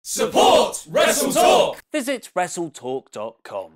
Support WrestleTalk! Visit WrestleTalk.com.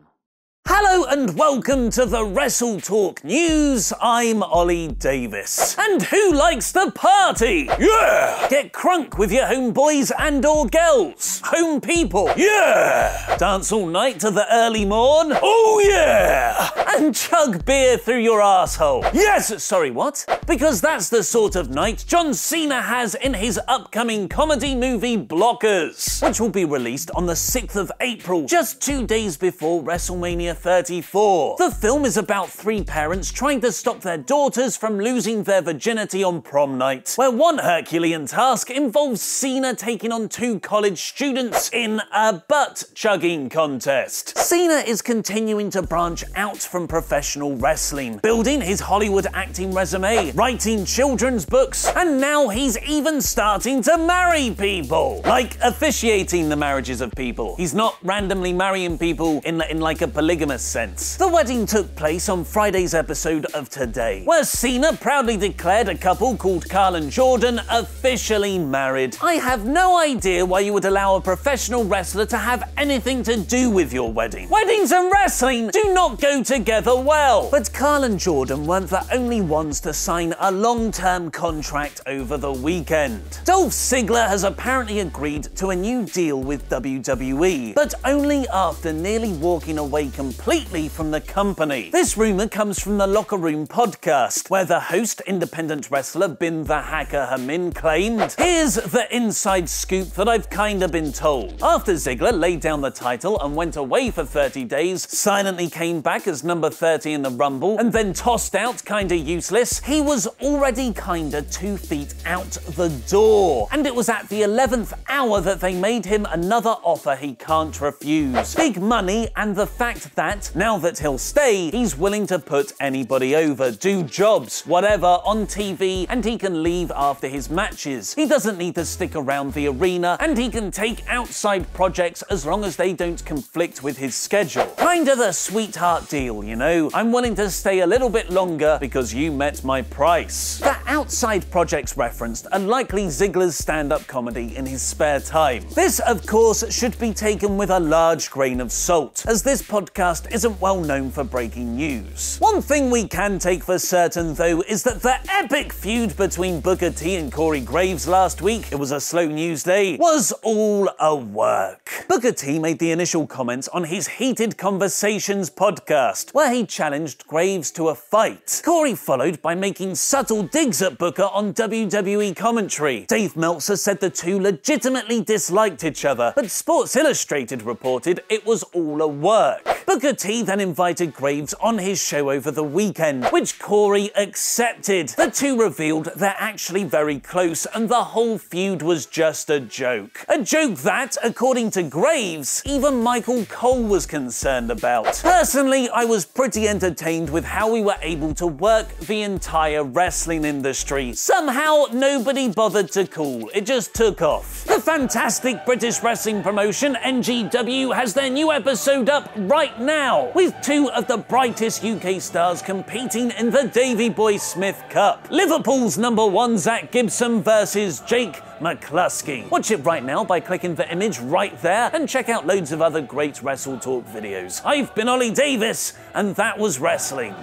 Hello and welcome to the WrestleTalk News. I'm Ollie Davis. And who likes to party? Yeah! Get crunk with your homeboys and or girls. Home people. Yeah! Dance all night to the early morn. Oh yeah! And chug beer through your asshole. Yes! Sorry, what? Because that's the sort of night John Cena has in his upcoming comedy movie Blockers, which will be released on the 6th of April, just 2 days before WrestleMania 34. The film is about 3 parents trying to stop their daughters from losing their virginity on prom night, where one Herculean task involves Cena taking on 2 college students in a butt-chugging contest. Cena is continuing to branch out from professional wrestling, building his Hollywood acting resume, writing children's books, and now he's even starting to marry people. Like, officiating the marriages of people. He's not randomly marrying people in like a polygamous sense. The wedding took place on Friday's episode of Today, where Cena proudly declared a couple called Carl and Jordan officially married. I have no idea why you would allow a professional wrestler to have anything to do with your wedding. Weddings and wrestling do not go together well. But Carl and Jordan weren't the only ones to sign a long-term contract over the weekend. Dolph Ziggler has apparently agreed to a new deal with WWE, but only after nearly walking away completely from the company. This rumor comes from the Locker Room podcast, where the host, independent wrestler Bin the Hacker Hamin, claimed, "Here's the inside scoop that I've kinda been told. After Ziggler laid down the title and went away for 30 days, silently came back as number 30 in the Rumble, and then tossed out kinda useless, he was already kinda 2 feet out the door. And it was at the 11th hour that they made him another offer he can't refuse. Big money, and the fact that, now that he'll stay, he's willing to put anybody over, do jobs, whatever, on TV, and he can leave after his matches. He doesn't need to stick around the arena, and he can take outside projects as long as they don't conflict with his schedule. Kinda the sweetheart deal, you know? I'm willing to stay a little bit longer because you met my price." The outside projects referenced are likely Ziggler's stand-up comedy in his spare time. This, of course, should be taken with a large grain of salt, as this podcast isn't well known for breaking news. One thing we can take for certain, though, is that the epic feud between Booker T and Corey Graves last week, it was a slow news day, was all a work. Booker T made the initial comments on his Heated Conversations podcast, where he challenged Graves to a fight. Corey followed by making subtle digs at Booker on WWE commentary. Dave Meltzer said the two legitimately disliked each other, but Sports Illustrated reported it was all a work. Booker T then invited Graves on his show over the weekend, which Corey accepted. The two revealed they're actually very close, and the whole feud was just a joke. A joke that, according to Graves, even Michael Cole was concerned about. Personally, I was pretty entertained with how we were able to work the entire wrestling industry. Somehow, nobody bothered to call. It just took off. The fantastic British wrestling promotion NGW has their new episode up right now, with 2 of the brightest UK stars competing in the Davy Boy Smith Cup. Liverpool's #1 Zach Gibson versus Jake McCluskey. Watch it right now by clicking the image right there, and check out loads of other great WrestleTalk videos. I've been Ollie Davis, and that was wrestling.